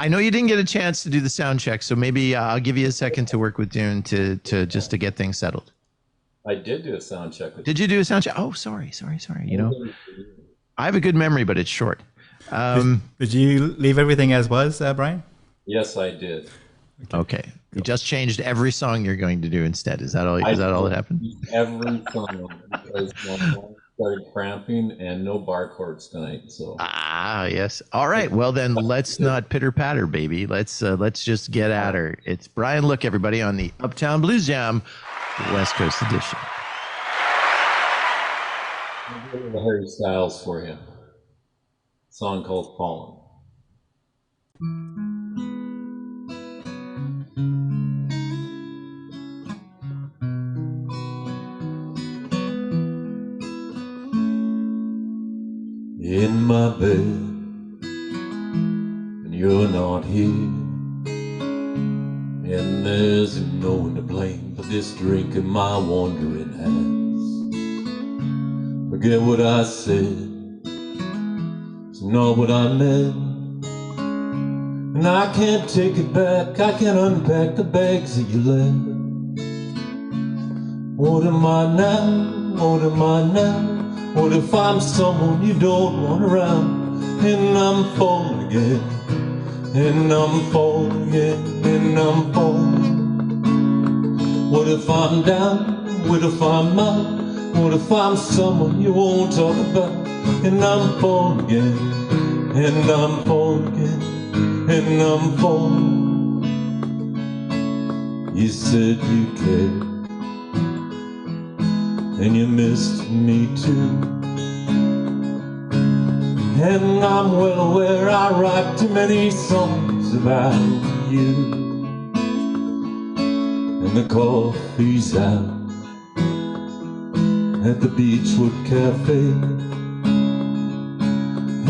I know you didn't get a chance to do the sound check, so maybe I'll give you a second to work with Dune to just to get things settled. I did do a sound check. Did you do a sound check? Oh, sorry. You know, I have a good memory, but it's short. Did you leave everything as was, Brian? Yes, I did. Okay. Cool. You just changed every song you're going to do instead. Is that all? Is that all that happened? Every song because my phone started cramping and no bar chords tonight. So yes. All right. Well then, let's not pitter patter, baby. Let's just get at her. It's Brian Look, everybody, on the Uptown Blues Jam, West Coast edition. I'll do the Harry Styles for you. A song called Fallen. In my bed, and you're not here, and there's no one to blame for this drink in my wandering hands. Forget what I said, it's not what I meant, and I can't take it back, I can't unpack the bags that you left. What am I now, what am I now? What if I'm someone you don't want around? And I'm falling again, and I'm falling again, and I'm falling. What if I'm down? What if I'm out? What if I'm someone you won't talk about? And I'm falling again, and I'm falling again, and I'm falling. You said you cared, and you missed me too. And I'm well aware I write too many songs about you. And the coffee's out at the Beechwood Cafe,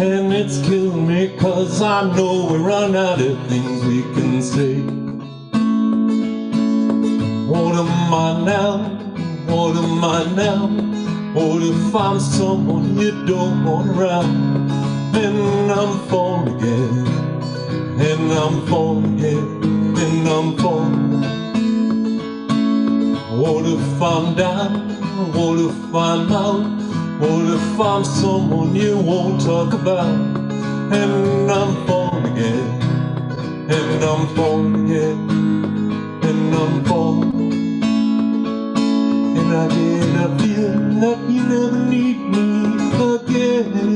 and it's killing me 'cause I know we run out of things we can say. What am I now? What am I now? What if I'm someone you don't want around? And I'm falling again, and I'm falling again, and I'm falling. What if I'm down? What if I'm out? What if I'm someone you won't talk about? And I'm falling again, and I'm falling again, and I'm falling. And I get a feeling that you never need me again.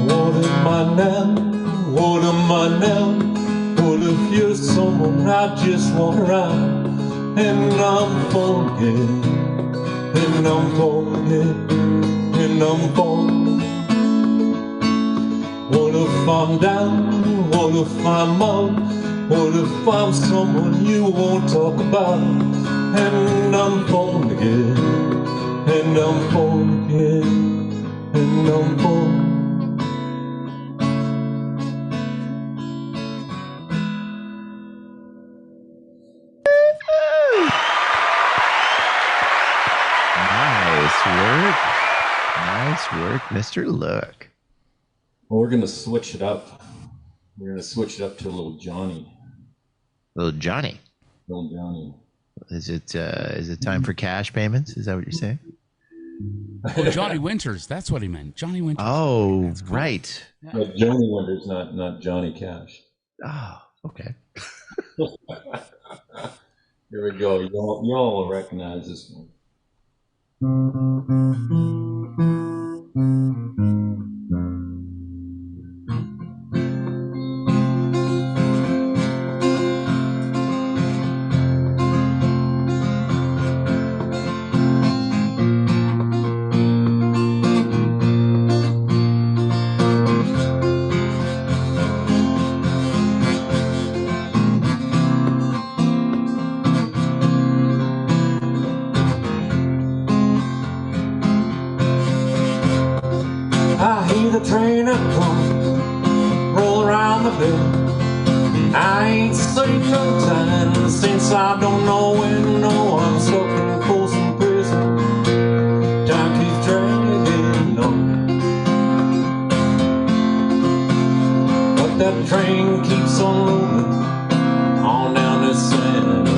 What am I now? What am I now? What if you're someone I just want around? And I'm falling again, and I'm falling again, and I'm falling. What if I'm down? What if I'm out? What if I'm someone you won't talk about? And I'm falling again, and I'm falling again, and I'm falling. Nice work, Mr. Look. Well, we're gonna switch it up. We're gonna switch it up to a little Johnny. Little Johnny. Little Johnny. Is it time for cash payments? Is that what you're saying? Oh, Johnny Winters. That's what he meant. Johnny Winters. Oh, cool. Right. Yeah. But Johnny Winters, not Johnny Cash. Oh, okay. Here we go. You all will recognize this one. I hear the train a coming, roll around the bend. I ain't seen no time since I don't know when. No, I'm stuck in Folsom Prison. Time keeps dragging on, but that train keeps on moving on down this San Antonio.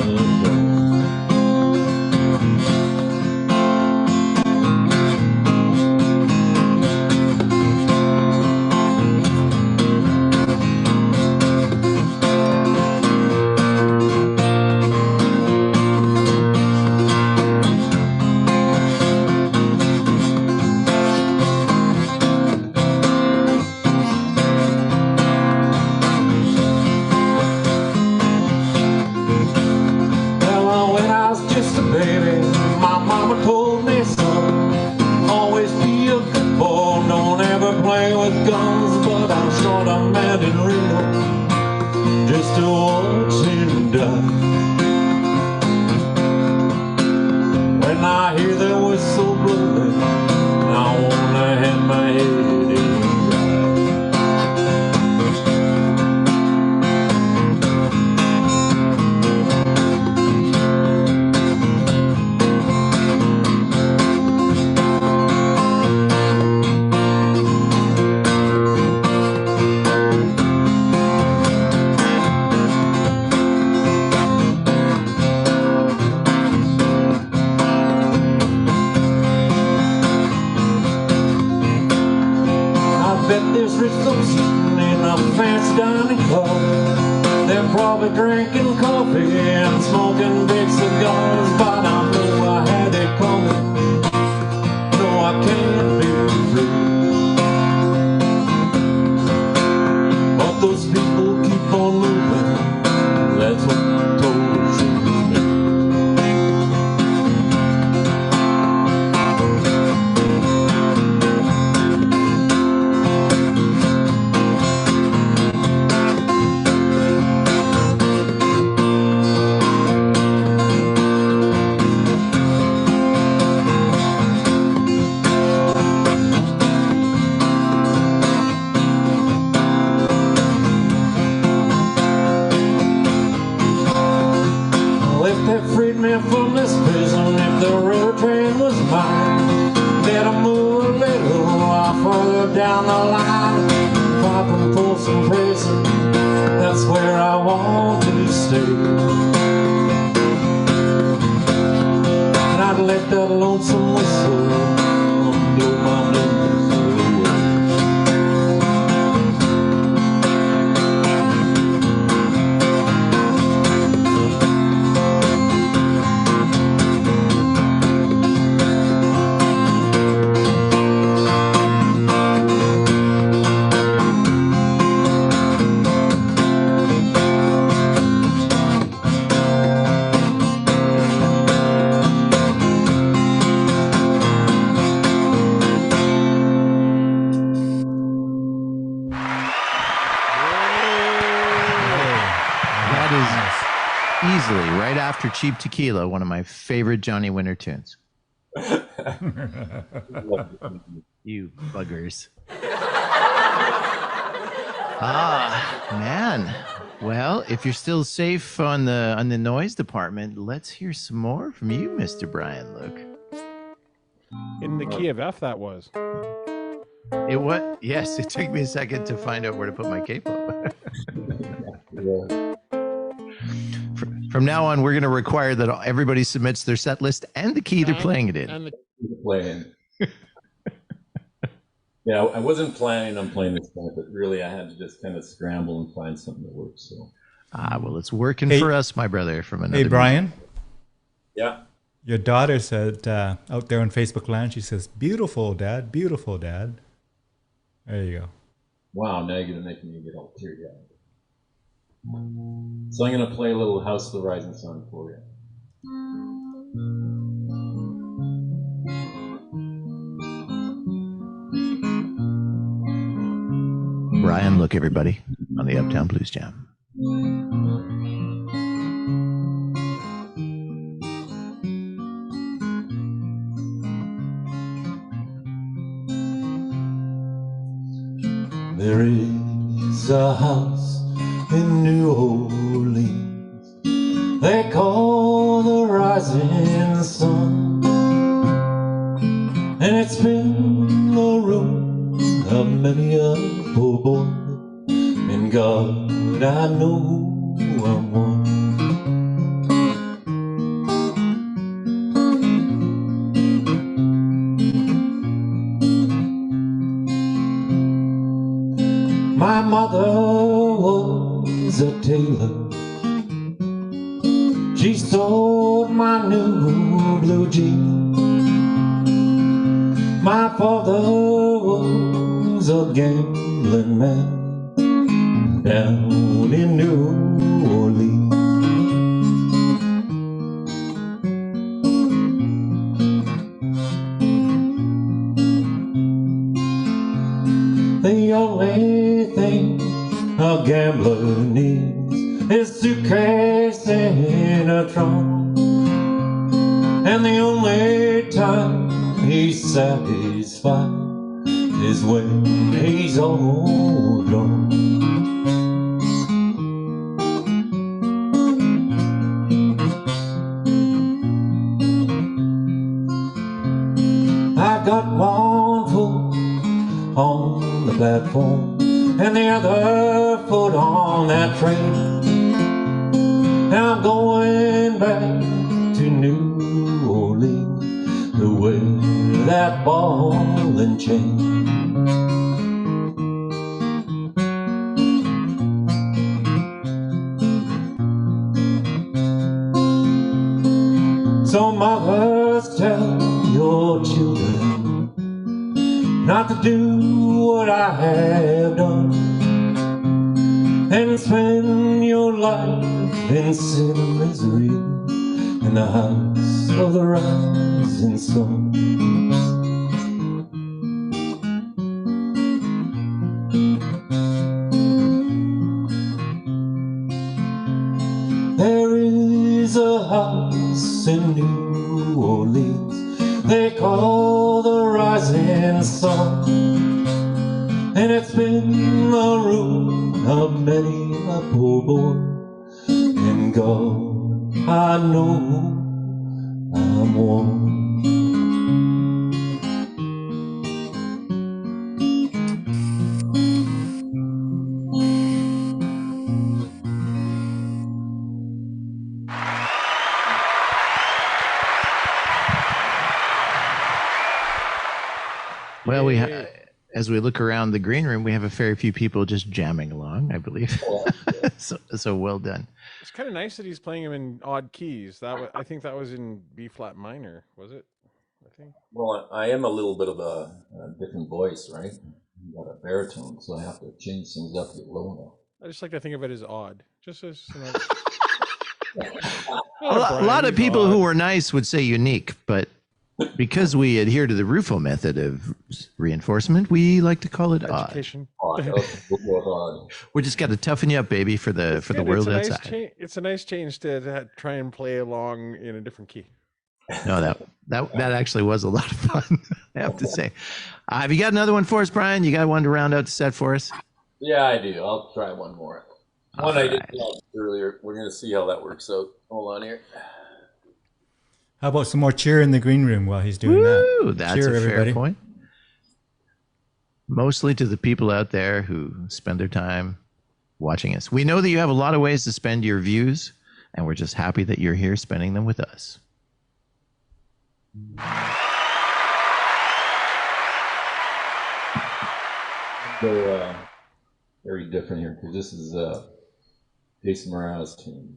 Drinking coffee and smoking big cigars, but I know I had it coming. No, I can't be free. But those people keep on moving. That's what told me. From this prison, if the river train was mine, better move a little while further down the line. Far from Folsom Prison, that's where I want to stay. And I'd let that lonesome whistle blow my blues away. Easily, right after Cheap Tequila, one of my favorite Johnny Winter tunes. You buggers. Man. Well, if you're still safe on the noise department, let's hear some more from you, Mr. Brian Luke. In the key of F, that was. It what? Yes, it took me a second to find out where to put my capo. From now on, we're going to require that everybody submits their set list and the key they're playing it in. And the playing. Yeah, I wasn't planning on playing this song, but really I had to just kind of scramble and find something that works. So. Well, it's working for us, my brother. From another. Hey, Brian. Yeah. Your daughter said out there on Facebook Land, she says, "Beautiful, Dad. Beautiful, Dad." There you go. Wow, now you're going to make me get all teary-eyed. So I'm going to play a little House of the Rising Sun for you. Brian, look, everybody, on the Uptown Blues Jam. There is a house in New Orleans. They call the rising sun, and it's been the ruin of many a poor boy. And God, I know I'm one. My mother was a tailor. She sewed my new blue jeans. My father was a gambling man down in New Orleans. The only thing a gambler needs is suitcase and a trunk, and the only time he's satisfied is when he's all drunk. I got one foot on the platform and the other foot on that train. Now I'm going back to New Orleans to wear that ball and chain. So mothers, tell your children not to do what I have done, and spend your life in sin and misery in the house of the rising sun. There is a house in New Orleans they call the rising sun, and it's been the ruin of many a poor boy. And God, I know I'm one. Well, as we look around the green room, we have a fair few people just jamming along, I believe. So well done. It's kind of nice that he's playing him in odd keys. I think that was in B flat minor, was it? I think. Well, I am a little bit of a different voice, right? You got a baritone, so I have to change things up, get low now. I just like to think of it as odd, just as a lot of people who were nice would say unique, but because we adhere to the Rufo method of reinforcement, we like to call it education. Odd. We just got to toughen you up, baby, for the world outside. It's a nice change to try and play along in a different key. No, that actually was a lot of fun, I have to say. Have you got another one for us, Brian? You got one to round out the set for us? Yeah, I do. I'll try one more. One I did earlier. We're going to see how that works out. Hold on here. How about some more cheer in the green room while he's doing that? That's cheer, a everybody. fair point. Mostly to the people out there who spend their time watching us. We know that you have a lot of ways to spend your views, and we're just happy that you're here spending them with us. So, very different here, because this is Jason Mraz tune.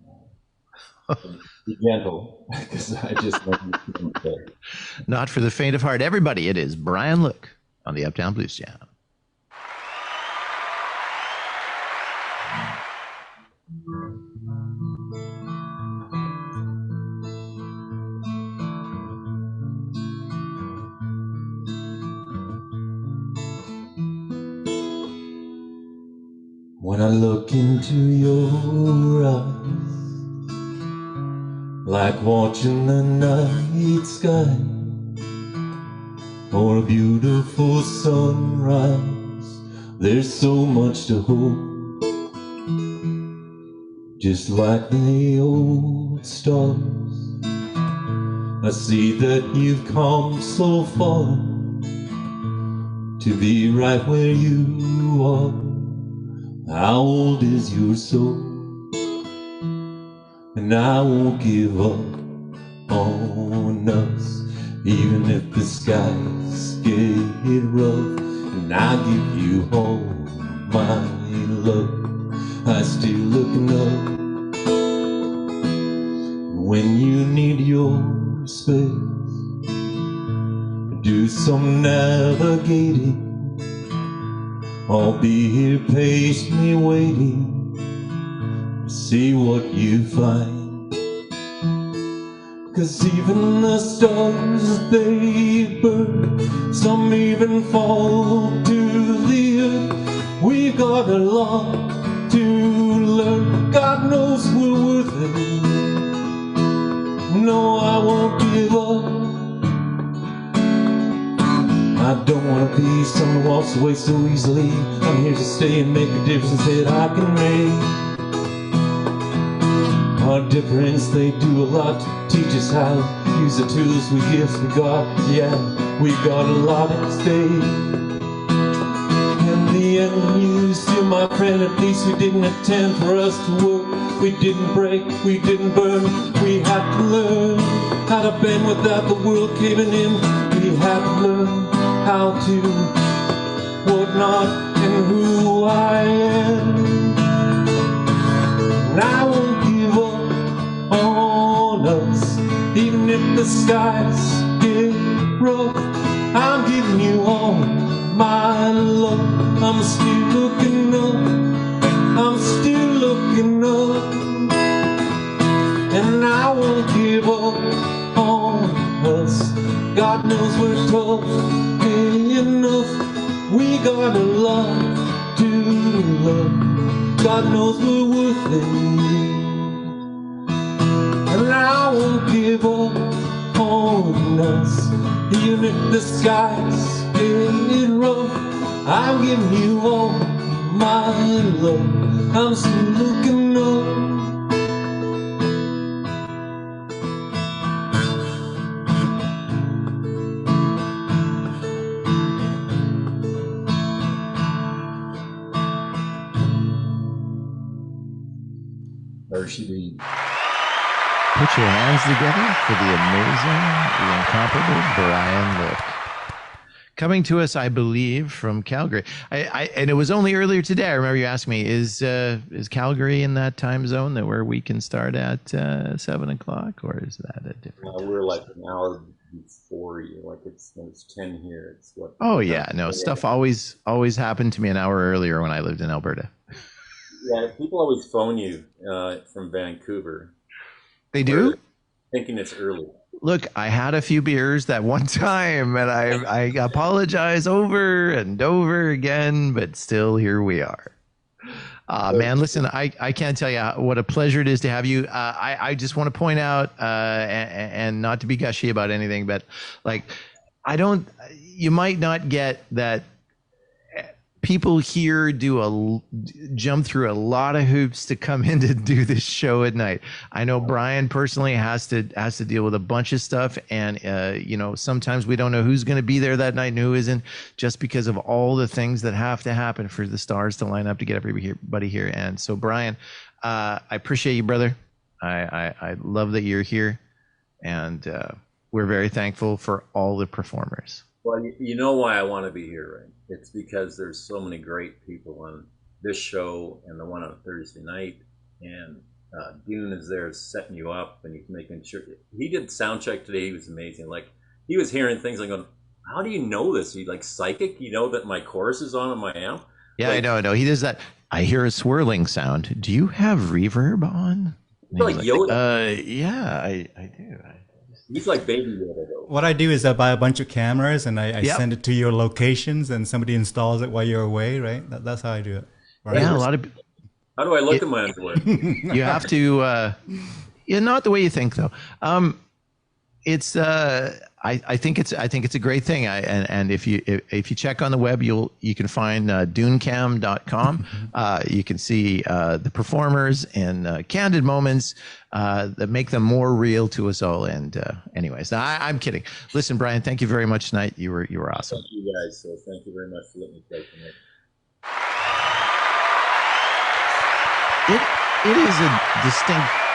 Be gentle, because I just Not for the faint of heart. Everybody, it is Brian Look on the Uptown Blues Jam. When I look into your eyes, like watching the night sky or a beautiful sunrise, there's so much to hope. just like the old stars. I see that you've come so far to be right where you are. How old is your soul? And I won't give up on us, even if the skies get rough. And I give you all my love. I still looking up when you need your space. Do some navigating. I'll be here patiently waiting to see what you find. 'Cause even the stars, they burn, some even fall to the earth. We've got a lot to learn, God knows we're worth it. No, I won't give up. I don't want to be someone who walks away so easily. I'm here to stay and make a difference that I can make. Our difference, they do a lot to teach us how to use the tools we gifts we got. Yeah, we got a lot at stake. In the end, you still my friend. At least we didn't intend for us to work. We didn't break, we didn't burn. We had to learn how to bend without the world caving in. We had to learn how to what not and who I am. And I won't give up on us, even if the skies get rough. I'm giving you all my love. I'm still looking up, I'm still looking up. And I won't give up on us. God knows we're tough enough. We got a lot to love. God knows we're worth it. And I won't give up on us, even if the skies get rough. I'm giving you all my love. I'm still looking up. There she be. Put your hands together for the amazing, the incomparable Brian Look. Coming to us, I believe, from Calgary. And it was only earlier today. I remember you asked me, is Calgary in that time zone that where we can start at 7 o'clock, or is that a different? We're like an hour before you. Like it's 10 here. It's what? Oh yeah, no, stuff always happened to me an hour earlier when I lived in Alberta. Yeah, people always phone you from Vancouver. They do? Thinking it's early. Look, I had a few beers that one time, and I apologize over and over again, but still here we are. Man, listen, I can't tell you what a pleasure it is to have you. I just want to point out, and not to be gushy about anything, but like, you might not get that people here jump through a lot of hoops to come in to do this show at night. I know Brian personally has to deal with a bunch of stuff, and sometimes we don't know who's going to be there that night and who isn't, just because of all the things that have to happen for the stars to line up to get everybody here. And so, Brian, I appreciate you, brother. I love that you're here, and we're very thankful for all the performers. Well, you know why I want to be here, right? It's because there's so many great people on this show and the one on Thursday night, and Dune is there setting you up, and he's making sure. He did sound check today. He was amazing. Like, he was hearing things like, going, how do you know this? Are you like psychic? You know that my chorus is on my amp? Yeah, like, I know. He does that. I hear a swirling sound. Do you have reverb on? Like Yoda. Yeah, I do. He's like Baby Yoda, though. What I do is I buy a bunch of cameras and I send it to your locations, and somebody installs it while you're away, right? That's how I do it. Right? Yeah, a lot of. How do I look in my underwear? You have to. Not the way you think, though. it's I think it's a great thing. And if you check on the web, you can find dunecam.com. You can see the performers and candid moments that make them more real to us all. And anyways, I'm kidding. Listen, Brian, thank you very much tonight. You were awesome. Thank you guys. So thank you very much for letting me play tonight. It is a distinct